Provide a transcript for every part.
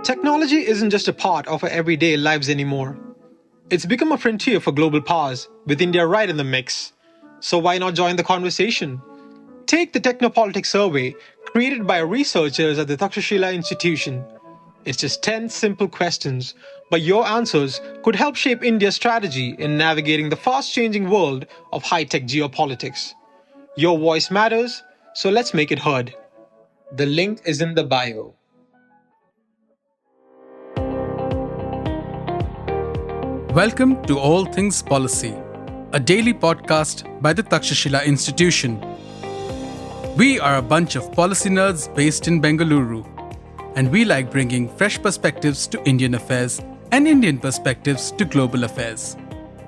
Technology isn't just a part of our everyday lives anymore. It's become a frontier for global powers, with India right in the mix. So why not join the conversation? Take the Technopolitik Survey, created by researchers at the Takshashila Institution. It's just 10 simple questions, but your answers could help shape India's strategy in navigating the fast changing world of high tech geopolitics. Your voice matters, so let's make it heard. The link is in the bio. Welcome to All Things Policy, a daily podcast by the Takshashila Institution. We are a bunch of policy nerds based in Bengaluru, and we like bringing fresh perspectives to Indian affairs and Indian perspectives to global affairs.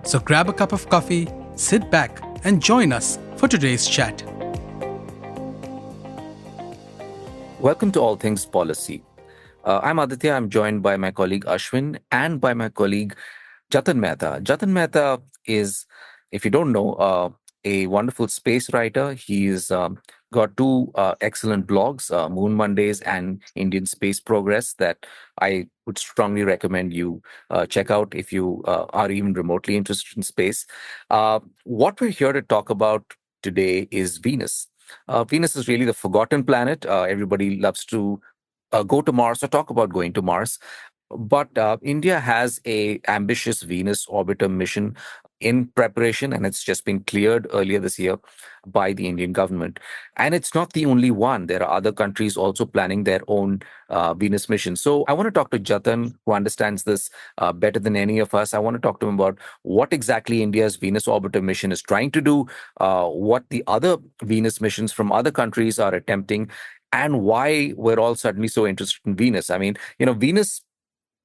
So grab a cup of coffee, sit back, and join us for today's chat. Welcome to All Things Policy. I'm Aditya. I'm joined by my colleague Ashwin and by my colleague Jatan Mehta. Jatan Mehta is, if you don't know, a wonderful space writer. He's got two excellent blogs, Moon Mondays and Indian Space Progress, that I would strongly recommend you check out if you are even remotely interested in space. What we're here to talk about today is Venus. Venus is really the forgotten planet. Everybody loves to go to Mars or talk about going to Mars. But India has a ambitious Venus orbiter mission in preparation, and it's just been cleared earlier this year by the Indian government. And it's not the only one. There are other countries also planning their own Venus mission. So I want to talk to Jatan, who understands this better than any of us. I want to talk to him about what exactly India's Venus orbiter mission is trying to do, what the other Venus missions from other countries are attempting, and why we're all suddenly so interested in Venus. I mean, Venus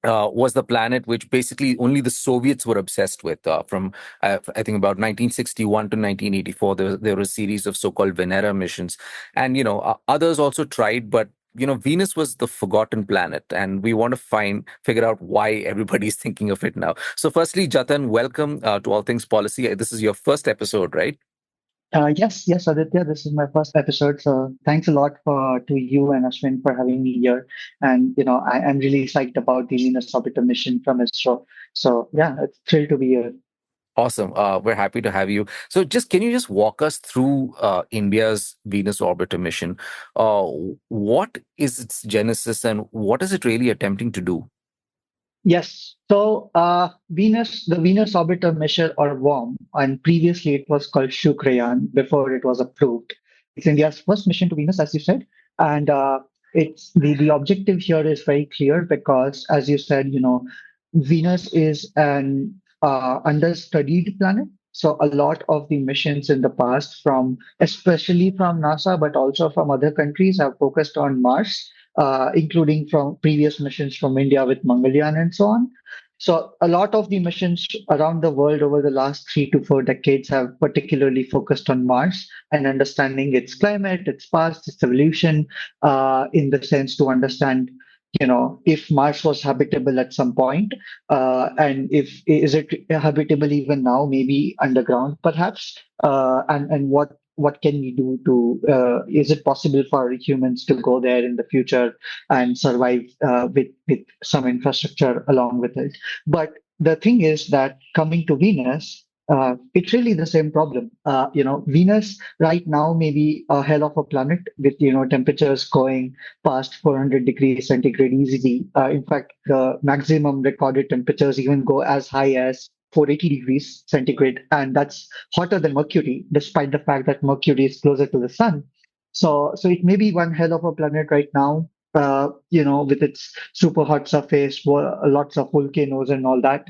was the planet which basically only the Soviets were obsessed with. From I think about 1961 to 1984, there were a series of so-called Venera missions, and others also tried, but Venus was the forgotten planet, and we want to figure out why everybody's thinking of it now. So, firstly, Jatan, welcome to All Things Policy. This is your first episode, right? Yes, Aditya. This is my first episode, so thanks a lot to you and Ashwin for having me here. And I'm really psyched about the Venus Orbiter mission from ISRO. So yeah, it's thrilled to be here. Awesome. We're happy to have you. So, can you just walk us through India's Venus orbiter mission? What is its genesis, and what is it really attempting to do? Yes. So the Venus Orbiter mission, or WOM, and previously it was called Shukrayan before it was approved. It's India's first mission to Venus, as you said, and it's the objective here is very clear because, as you said, Venus is an understudied planet. So a lot of the missions in the past, especially from NASA, but also from other countries, have focused on Mars, including from previous missions from India with Mangalyaan and so on. So a lot of the missions around the world over the last 3 to 4 decades have particularly focused on Mars and understanding its climate, its past, its evolution, in the sense to understand, if Mars was habitable at some point, and if is it habitable even now, maybe underground perhaps, and what can we do to is it possible for humans to go there in the future and survive with some infrastructure along with it. But the thing is that coming to Venus, it's really the same problem. Venus right now may be a hell of a planet with temperatures going past 400 degrees centigrade easily. In fact, the maximum recorded temperatures even go as high as 480 degrees centigrade, and that's hotter than Mercury, despite the fact that Mercury is closer to the sun. So it may be one hell of a planet right now, with its super hot surface, lots of volcanoes and all that,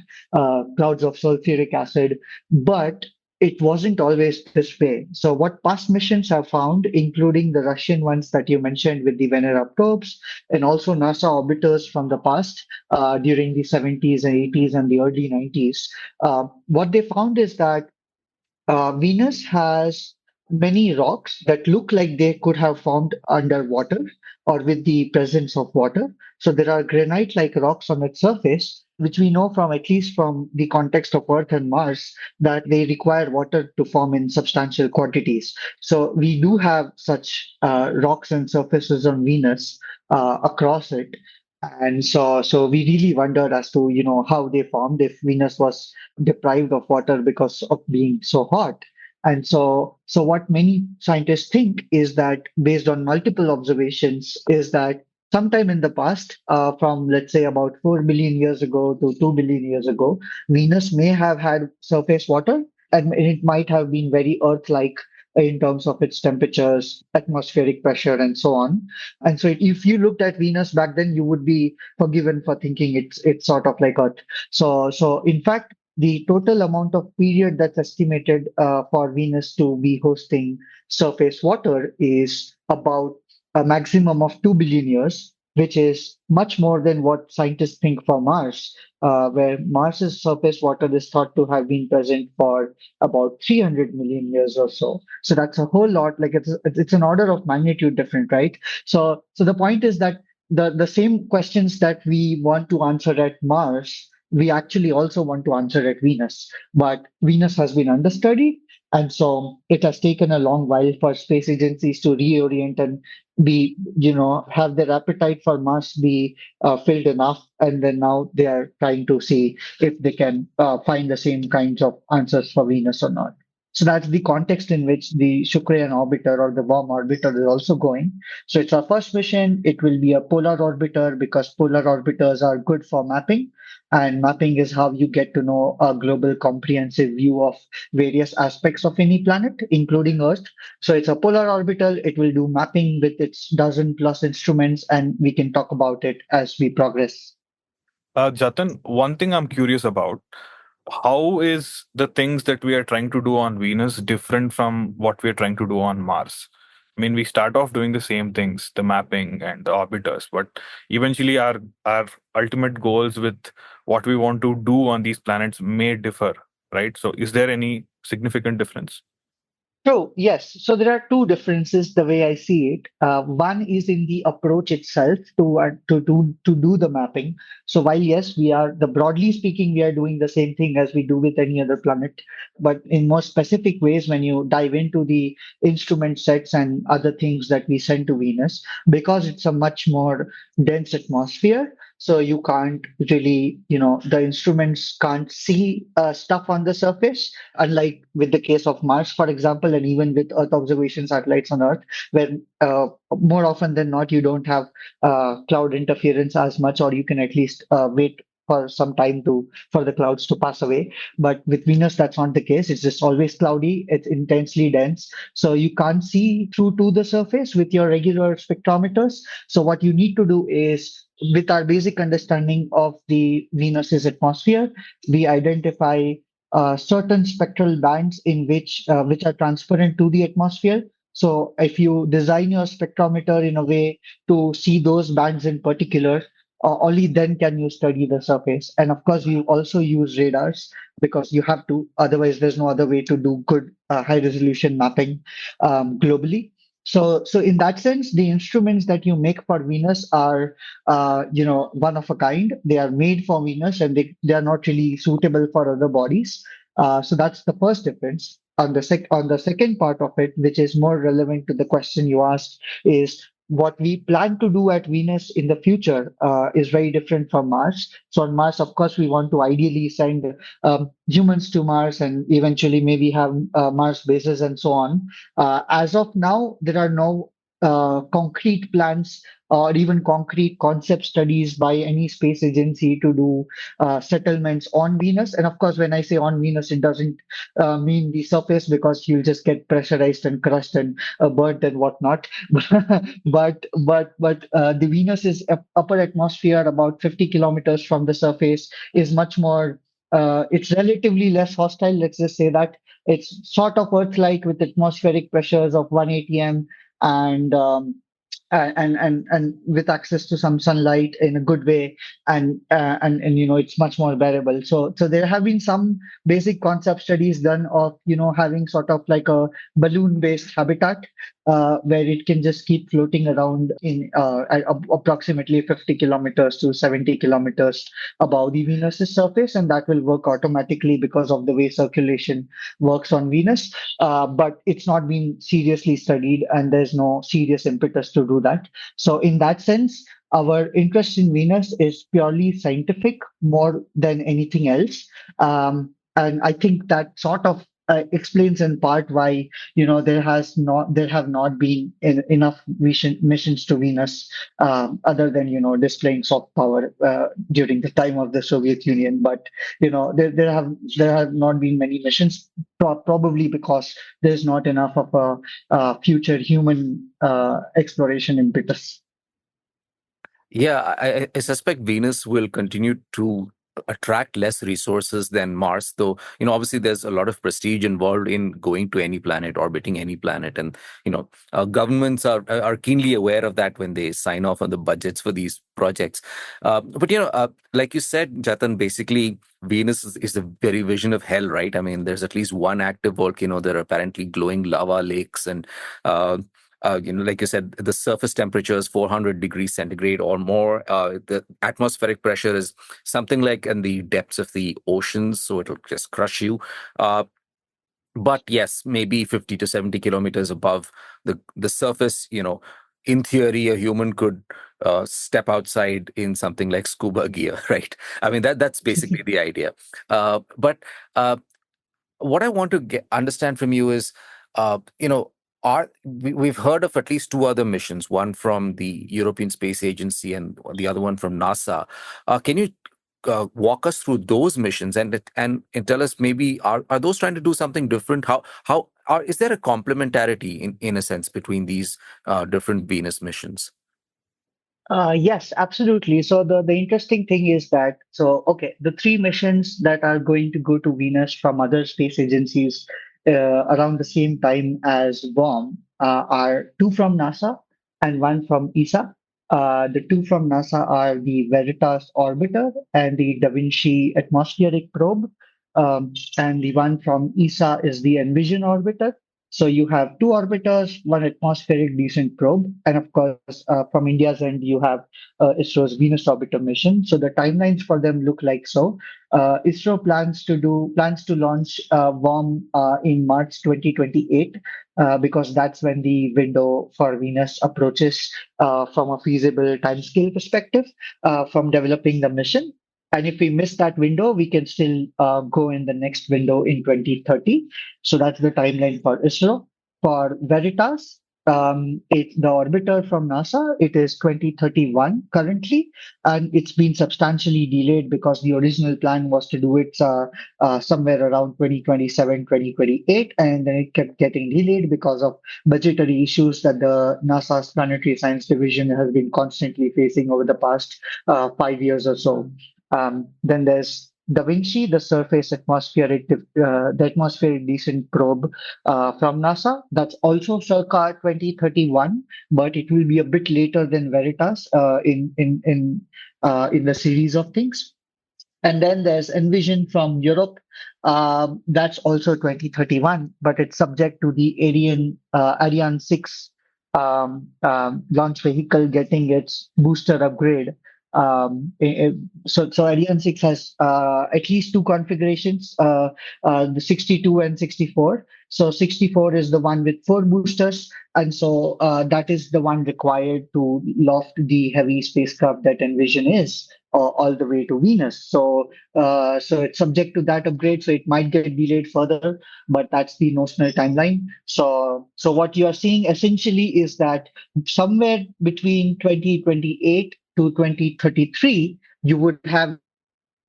clouds of sulfuric acid. But it wasn't always this way. So what past missions have found, including the Russian ones that you mentioned with the Venera probes, and also NASA orbiters from the past, during the 70s and 80s and the early 90s, what they found is that Venus has many rocks that look like they could have formed underwater or with the presence of water. So there are granite-like rocks on its surface, which we know from, at least from the context of Earth and Mars, that they require water to form in substantial quantities. So we do have such rocks and surfaces on Venus across it. And so we really wondered as to, how they formed if Venus was deprived of water because of being so hot. And so what many scientists think is that, based on multiple observations, is that sometime in the past, from let's say about 4 billion years ago to 2 billion years ago, Venus may have had surface water, and it might have been very Earth-like in terms of its temperatures, atmospheric pressure, and so on. And so if you looked at Venus back then, you would be forgiven for thinking it's sort of like Earth. So in fact, the total amount of period that's estimated for Venus to be hosting surface water is about a maximum of 2 billion years, which is much more than what scientists think for Mars, where Mars's surface water is thought to have been present for about 300 million years or so. So that's a whole lot. Like it's an order of magnitude different, right? So the point is that the same questions that we want to answer at Mars, we actually also want to answer at Venus. But Venus has been understudied, and so it has taken a long while for space agencies to reorient and be, have their appetite for Mars be filled enough, and then now they are trying to see if they can find the same kinds of answers for Venus or not. So that's the context in which the Shukrian orbiter or the worm orbiter is also going. So it's our first mission. It will be a polar orbiter because polar orbiters are good for mapping. And mapping is how you get to know a global comprehensive view of various aspects of any planet, including Earth. So it's a polar orbital. It will do mapping with its dozen plus instruments, and we can talk about it as we progress. Jatan, one thing I'm curious about, how is the things that we are trying to do on Venus different from what we're trying to do on Mars? I mean, we start off doing the same things, the mapping and the orbiters, but eventually our ultimate goals with what we want to do on these planets may differ, right? So is there any significant difference? True, yes. So there are two differences the way I see it. One is in the approach itself to do the mapping. So while yes, we are the broadly speaking, we are doing the same thing as we do with any other planet, but in more specific ways when you dive into the instrument sets and other things that we send to Venus, because it's a much more dense atmosphere. So you can't really, the instruments can't see stuff on the surface, unlike with the case of Mars, for example, and even with Earth observation satellites on Earth, where more often than not, you don't have cloud interference as much, or you can at least wait for some time for the clouds to pass away. But with Venus, that's not the case. It's just always cloudy. It's intensely dense. So you can't see through to the surface with your regular spectrometers. So what you need to do is, with our basic understanding of the Venus's atmosphere, we identify certain spectral bands in which are transparent to the atmosphere. So if you design your spectrometer in a way to see those bands in particular, only then can you study the surface. And of course, you also use radars because you have to. Otherwise, there's no other way to do good high resolution mapping globally. So in that sense, the instruments that you make for Venus are, one of a kind. They are made for Venus, and they are not really suitable for other bodies. So that's the first difference. On the second part of it, which is more relevant to the question you asked, is what we plan to do at Venus in the future is very different from Mars. So on Mars, of course, we want to ideally send humans to Mars and eventually maybe have Mars bases and so on. As of now, there are no concrete plans or even concrete concept studies by any space agency to do settlements on Venus. And of course, when I say on Venus, it doesn't mean the surface, because you'll just get pressurized and crushed and burnt and whatnot. But the Venus's upper atmosphere, about 50 kilometers from the surface, is much more. It's relatively less hostile. Let's just say that it's sort of Earth-like with atmospheric pressures of 180 m and and with access to some sunlight in a good way, and it's much more bearable. So there have been some basic concept studies done of having sort of like a balloon based habitat where it can just keep floating around in at approximately 50 kilometers to 70 kilometers above the Venus's surface, and that will work automatically because of the way circulation works on Venus. But it's not been seriously studied, and there's no serious impetus to do that. So in that sense, our interest in Venus is purely scientific more than anything else. And I think that sort of explains in part why there have not been enough missions to Venus, other than displaying soft power during the time of the Soviet Union. But there have not been many missions, probably because there's not enough of a future human exploration impetus. Yeah, I suspect Venus will continue to attract less resources than Mars, though, obviously there's a lot of prestige involved in going to any planet, orbiting any planet. And, governments are keenly aware of that when they sign off on the budgets for these projects. But like you said, Jatan, basically, Venus is the very vision of hell, right? I mean, there's at least one active volcano. There are apparently glowing lava lakes, and like you said, the surface temperature is 400 degrees centigrade or more. The atmospheric pressure is something like in the depths of the oceans, so it'll just crush you. But yes, maybe 50 to 70 kilometers above the surface, in theory, a human could step outside in something like scuba gear, right? I mean, that's basically the idea. But what I want to understand from you is, we've heard of at least two other missions, one from the European Space Agency and the other one from NASA. Can you walk us through those missions and tell us, maybe are those trying to do something different? Is there a complementarity in a sense between these different Venus missions? Yes, absolutely. So the interesting thing is that, okay, the three missions that are going to go to Venus from other space agencies around the same time as WOM are two from NASA and one from ESA. The two from NASA are the Veritas orbiter and the Da Vinci atmospheric probe. And the one from ESA is the Envision orbiter. So you have two orbiters, one atmospheric descent probe, and of course, from India's end, you have ISRO's Venus orbiter mission. So the timelines for them look like so. ISRO plans to launch WOM in March 2028, because that's when the window for Venus approaches from a feasible timescale perspective from developing the mission. And if we miss that window, we can still go in the next window in 2030. So that's the timeline for ISRO. For Veritas, it's the orbiter from NASA. It is 2031 currently, and it's been substantially delayed because the original plan was to do it somewhere around 2027, 2028, and then it kept getting delayed because of budgetary issues that the NASA's Planetary Science Division has been constantly facing over the past 5 years or so. Then there's Da Vinci, the atmospheric descent probe from NASA. That's also circa 2031, but it will be a bit later than Veritas in the series of things. And then there's Envision from Europe. That's also 2031, but it's subject to the Ariane 6 launch vehicle getting its booster upgrade. So Ariane 6 has at least two configurations, the 62 and 64. So 64 is the one with four boosters, and so that is the one required to loft the heavy spacecraft that Envision is all the way to Venus. So it's subject to that upgrade, so it might get delayed further, but that's the notional timeline. So what you are seeing essentially is that somewhere between 2028 to 2033, you would have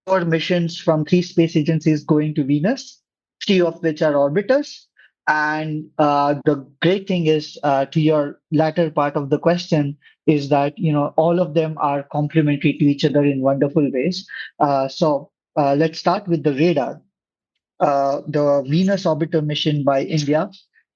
four missions from three space agencies going to Venus, three of which are orbiters. And the great thing is, to your latter part of the question, is that all of them are complementary to each other in wonderful ways. So let's start with the radar. The Venus orbiter mission by India.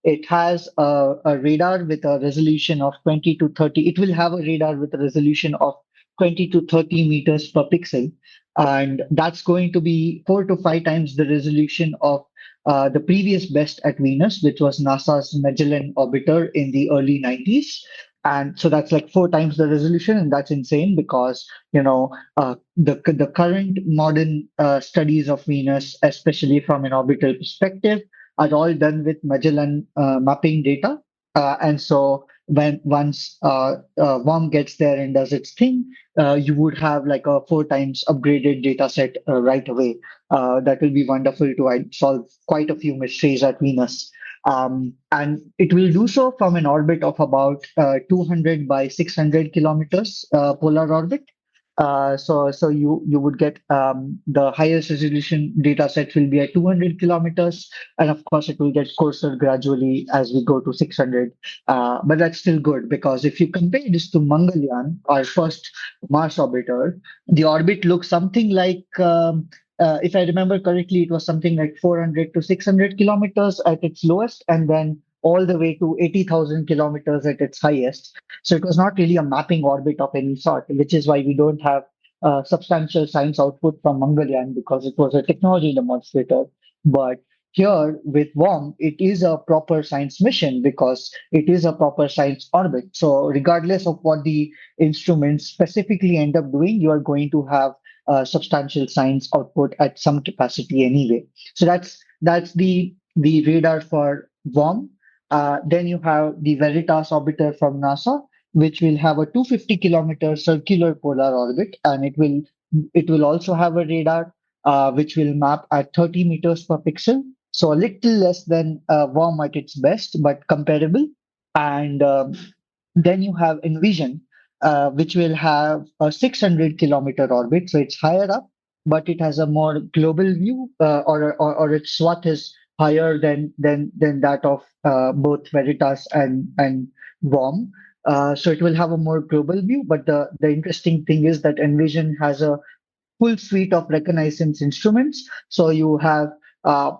It has a radar with a resolution of 20 to 30. It will have a radar with a resolution of 20 to 30 meters per pixel. And that's going to be 4 to 5 times the resolution of the previous best at Venus, which was NASA's Magellan orbiter in the early 90s. And so that's like 4 times the resolution, and that's insane because the current modern studies of Venus, especially from an orbital perspective, are all done with Magellan mapping data. And so when once worm gets there and does its thing, you would have like a 4 times upgraded data set right away. That will be wonderful to solve quite a few mysteries at Venus. And it will do so from an orbit of about 200 by 600 kilometers polar orbit. So you would get the highest resolution data set will be at 200 kilometers, and of course it will get coarser gradually as we go to 600. But that's still good because if you compare this to Mangalyaan, our first Mars orbiter, the orbit looks something like. If I remember correctly, it was something like 400 to 600 kilometers at its lowest, and then all the way to 80,000 kilometers at its highest. So it was not really a mapping orbit of any sort, which is why we don't have substantial science output from Mangalyaan because it was a technology demonstrator. But here with WOM, it is a proper science mission because it is a proper science orbit. So regardless of what the instruments specifically end up doing, you are going to have substantial science output at some capacity anyway. So that's the radar for WOM. Then you have the Veritas orbiter from NASA, which will have a 250-kilometer circular polar orbit, and it will also have a radar which will map at 30 meters per pixel, so a little less than WOM at its best, but comparable. And then you have Envision, which will have a 600-kilometer orbit, so it's higher up, but it has a more global view, or its swath is higher than that of both Veritas and WOM. So it will have a more global view. But the interesting thing is that Envision has a full suite of reconnaissance instruments. So you have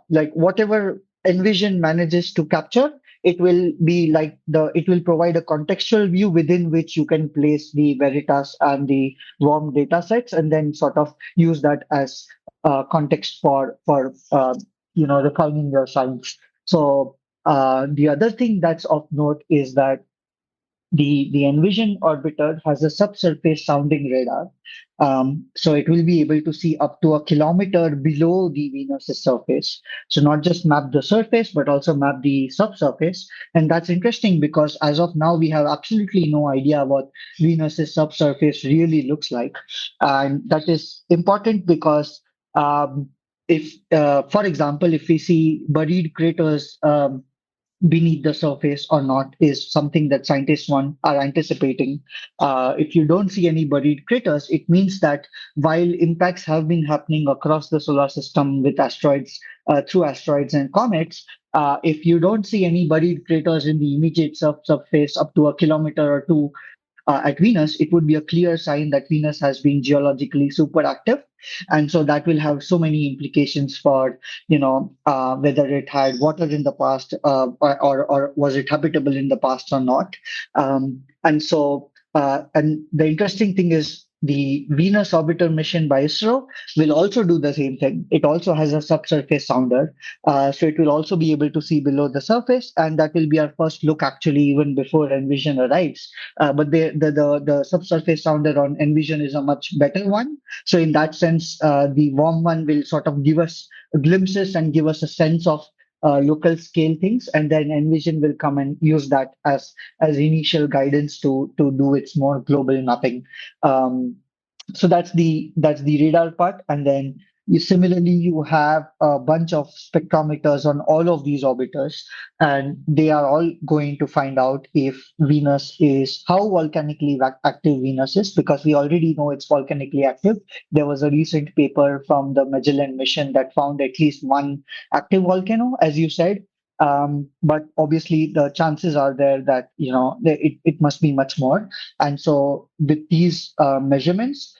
like whatever Envision manages to capture, it will be like it will provide a contextual view within which you can place the Veritas and the WOM data sets, and then sort of use that as context for refining your science. So the other thing that's of note is that the Envision orbiter has a subsurface sounding radar. So it will be able to see up to a kilometer below the Venus's surface. So not just map the surface, but also map the subsurface. And that's interesting because as of now, we have absolutely no idea what Venus's subsurface really looks like. And that is important because if, for example, if we see buried craters beneath the surface or not is something that scientists are anticipating. If you don't see any buried craters, it means that while impacts have been happening across the solar system with asteroids, through asteroids and comets, if you don't see any buried craters in the immediate subsurface up to a kilometer or two at Venus, it would be a clear sign that Venus has been geologically super active. And so that will have so many implications for, whether it had water in the past, or was it habitable in the past or not. And the interesting thing is the Venus Orbiter mission by ISRO will also do the same thing. It also has a subsurface sounder. So it will also be able to see below the surface. And that will be our first look, actually, even before Envision arrives. But the subsurface sounder on Envision is a much better one. So in that sense, the warm one will sort of give us glimpses and give us a sense of local scale things, and then Envision will come and use that as initial guidance to do its more global mapping. Um, so that's the radar part, and then similarly you have a bunch of spectrometers on all of these orbiters, and they are all going to find out if Venus is how volcanically active Venus is, because we already know it's volcanically active. There was a recent paper from the Magellan mission that found at least one active volcano, as you said. But obviously the chances are there that it must be much more. And so with these measurements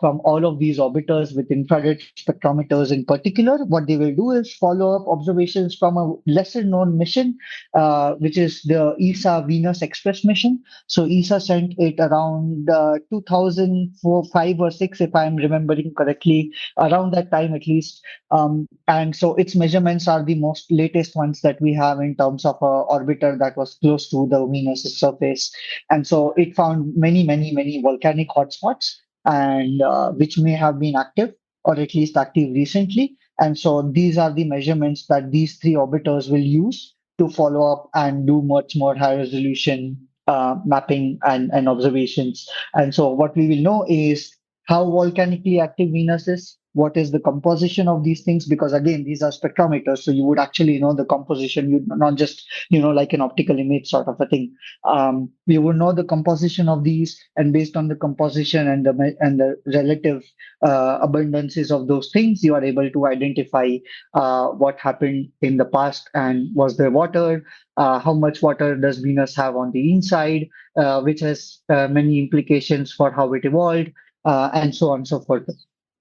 from all of these orbiters with infrared spectrometers in particular, what they will do is follow up observations from a lesser known mission, which is the ESA Venus Express mission. So ESA sent it around 2005 or 6, if I'm remembering correctly, around that time at least. And so its measurements are the most latest ones that we have in terms of a orbiter that was close to the Venus surface. And so it found many, many, many volcanic hotspots, and which may have been active or at least active recently. And so these are the measurements that these three orbiters will use to follow up and do much more high resolution mapping and observations. And so what we will know is how volcanically active Venus is, what is the composition of these things, because again, these are spectrometers, so you would actually know the composition, you not just, like an optical image sort of a thing. We would know the composition of these, and based on the composition and the relative abundances of those things, you are able to identify what happened in the past, and was there water, how much water does Venus have on the inside, which has many implications for how it evolved, and so on and so forth.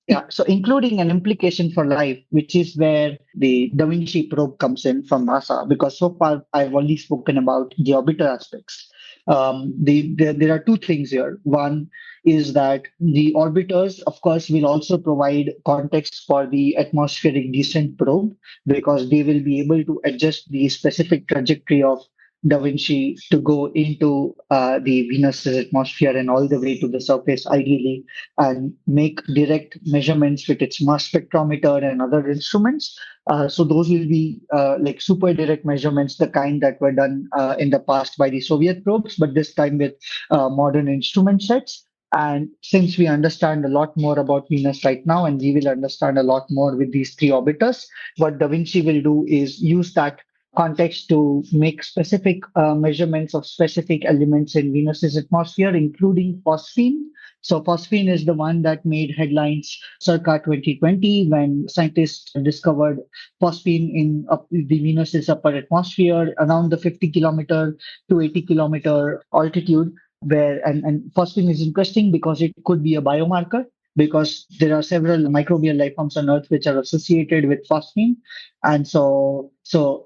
Yeah, so including an implication for life, which is where the Da Vinci probe comes in from NASA, because so far I've only spoken about the orbiter aspects. There are two things here. One is that the orbiters, of course, will also provide context for the atmospheric descent probe, because they will be able to adjust the specific trajectory of Da Vinci to go into the Venus's atmosphere and all the way to the surface, ideally, and make direct measurements with its mass spectrometer and other instruments. So those will be like super direct measurements, the kind that were done in the past by the Soviet probes, but this time with modern instrument sets. And since we understand a lot more about Venus right now, and we will understand a lot more with these three orbiters, what Da Vinci will do is use that context to make specific measurements of specific elements in Venus's atmosphere, including phosphine. So phosphine is the one that made headlines circa 2020, when scientists discovered phosphine in the Venus's upper atmosphere around the 50-kilometer to 80-kilometer altitude. And phosphine is interesting because it could be a biomarker, because there are several microbial life forms on Earth which are associated with phosphine. And so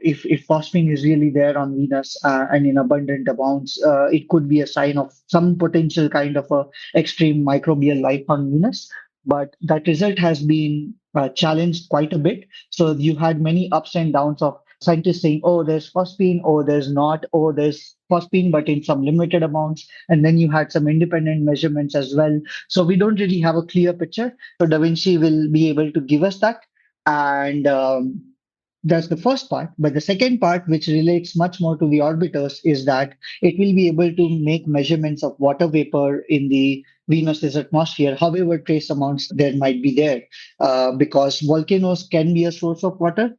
if phosphine is really there on Venus and in abundant amounts, it could be a sign of some potential kind of a extreme microbial life on Venus. But that result has been challenged quite a bit. So you had many ups and downs of scientists saying, oh, there's phosphine, oh, there's not, oh, there's phosphine, but in some limited amounts. And then you had some independent measurements as well. So we don't really have a clear picture. So Da Vinci will be able to give us that. And that's the first part. But the second part, which relates much more to the orbiters, is that it will be able to make measurements of water vapor in the Venus's atmosphere, however trace amounts there might be there, because volcanoes can be a source of water,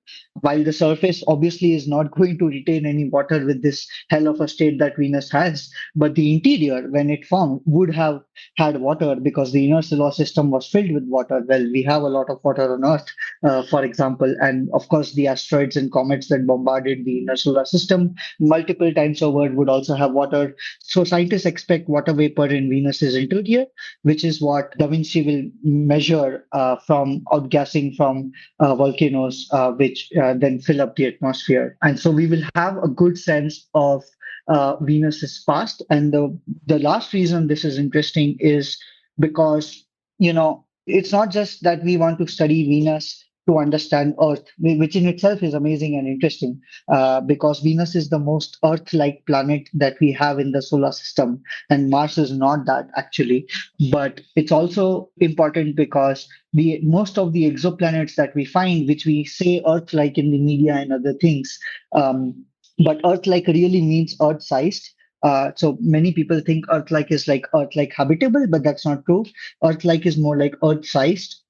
while the surface obviously is not going to retain any water with this hell of a state that Venus has. But the interior, when it formed, would have had water, because the inner solar system was filled with water. Well, we have a lot of water on Earth, for example, and of course, the asteroids and comets that bombarded the inner solar system multiple times over would also have water. So scientists expect water vapor in Venus's interior, which is what Da Vinci will measure from outgassing from volcanoes, which then fill up the atmosphere. And so we will have a good sense of Venus's past. And the last reason this is interesting is because, it's not just that we want to study Venus to understand Earth, which in itself is amazing and interesting, because Venus is the most Earth-like planet that we have in the solar system, and Mars is not that actually. But it's also important because most of the exoplanets that we find, which we say Earth-like in the media and other things, but Earth-like really means Earth-sized. So many people think Earth-like is like Earth-like habitable, but that's not true. Earth-like is more like Earth-sized.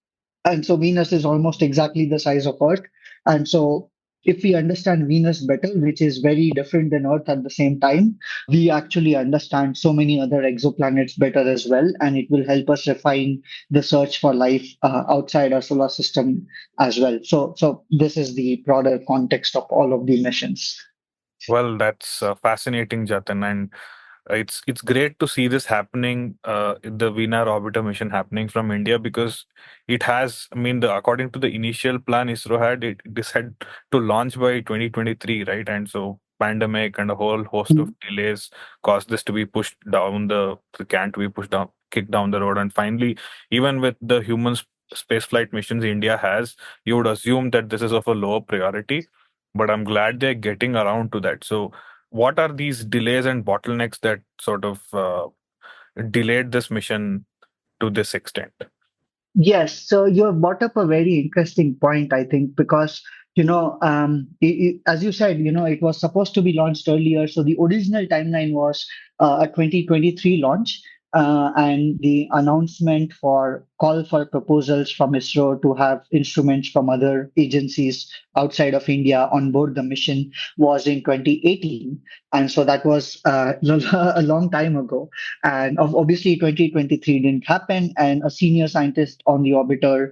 And so Venus is almost exactly the size of Earth. And so if we understand Venus better, which is very different than Earth at the same time, we actually understand so many other exoplanets better as well. And it will help us refine the search for life outside our solar system as well. So this is the broader context of all of the missions. Well, that's fascinating, Jatan, and it's great to see this happening, the Veena orbiter mission happening from India, because it has. I mean, according to the initial plan ISRO had, this had to launch by 2023, right? And so pandemic and a whole host of delays caused this to be pushed down the can to be pushed down, kicked down the road, and finally, even with the human spaceflight missions India has, you would assume that this is of a lower priority, but I'm glad they're getting around to that. So, what are these delays and bottlenecks that sort of delayed this mission to this extent? Yes, so you have brought up a very interesting point, I think, because As you said, it was supposed to be launched earlier. So the original timeline was a 2023 launch. And the announcement for call for proposals from ISRO to have instruments from other agencies outside of India on board the mission was in 2018. And so that was a long time ago. And obviously, 2023 didn't happen. And a senior scientist on the orbiter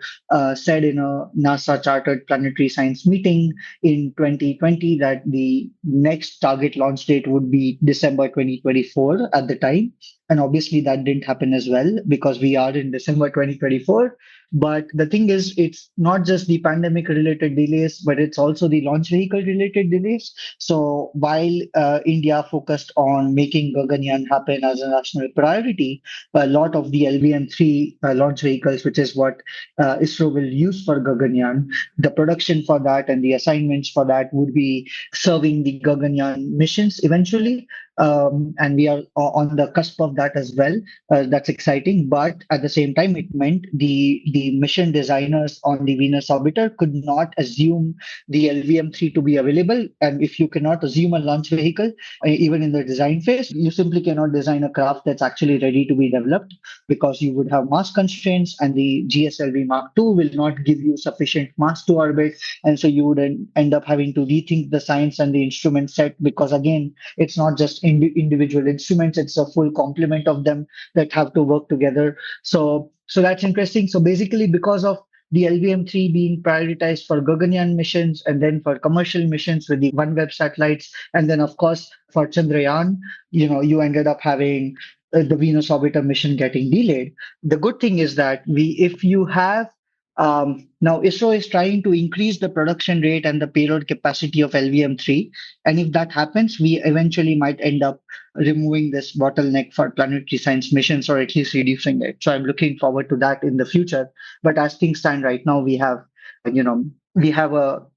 said in a NASA chartered planetary science meeting in 2020 that the next target launch date would be December 2024 at the time. And obviously, that didn't happen as well because we are in December 2024. But the thing is, it's not just the pandemic related delays, but it's also the launch vehicle related delays. So while India focused on making Gaganyaan happen as a national priority, a lot of the LVM-3 launch vehicles, which is what ISRO will use for Gaganyaan, the production for that and the assignments for that would be serving the Gaganyaan missions eventually. And we are on the cusp of that as well. That's exciting. But at the same time, it meant the mission designers on the Venus orbiter could not assume the LVM-3 to be available. And if you cannot assume a launch vehicle, even in the design phase, you simply cannot design a craft that's actually ready to be developed because you would have mass constraints and the GSLV Mark II will not give you sufficient mass to orbit. And so you would end up having to rethink the science and the instrument set because, again, it's not just individual instruments, it's a full complement of them that have to work together. So that's interesting. So basically, because of the LVM-3 being prioritized for Gaganyaan missions and then for commercial missions with the OneWeb satellites, and then of course for Chandrayaan, you ended up having the Venus orbiter mission getting delayed. The good thing is that if you have now, ISRO is trying to increase the production rate and the payload capacity of LVM-3. And if that happens, we eventually might end up removing this bottleneck for planetary science missions or at least reducing it. So I'm looking forward to that in the future. But as things stand right now, we have a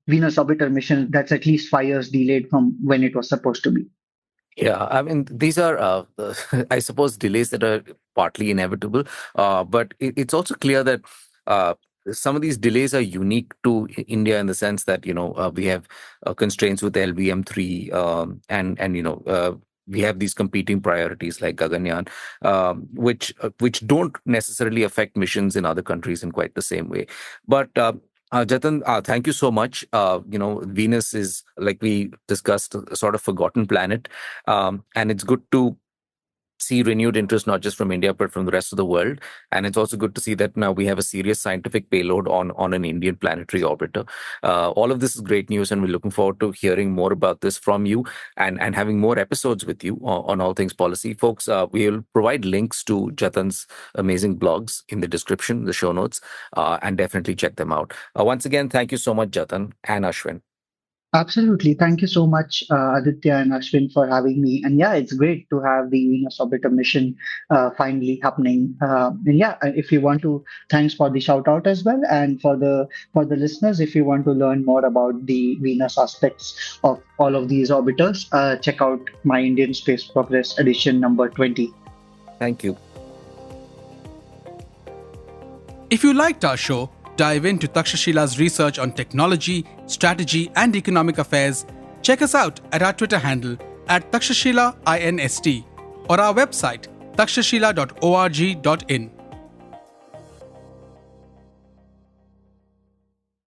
Venus orbiter mission that's at least 5 years delayed from when it was supposed to be. Yeah, I mean, these are, I suppose, delays that are partly inevitable. But it's also clear that some of these delays are unique to India in the sense that we have constraints with LVM-3, and we have these competing priorities like Gaganyaan, which don't necessarily affect missions in other countries in quite the same way. But Jatan, thank you so much. Venus is, like we discussed, a sort of forgotten planet, and it's good to see renewed interest not just from India but from the rest of the world. And it's also good to see that now we have a serious scientific payload on an Indian planetary orbiter. All of this is great news, and we're looking forward to hearing more about this from you and having more episodes with you on All Things Policy. Folks, we'll provide links to Jatan's amazing blogs in the description, the show notes, and definitely check them out. Once again, thank you so much, Jatan and Ashwin. Absolutely. Thank you so much, Aditya and Ashwin, for having me. And yeah, it's great to have the Venus orbiter mission finally happening. And yeah, if you want to, thanks for the shout out as well. And for the listeners, if you want to learn more about the Venus aspects of all of these orbiters, check out my Indian Space Progress edition number 20. Thank you. If you liked our show, dive into Takshashila's research on technology, strategy, and economic affairs, check us out at our Twitter handle @TakshashilaINST or our website takshashila.org.in.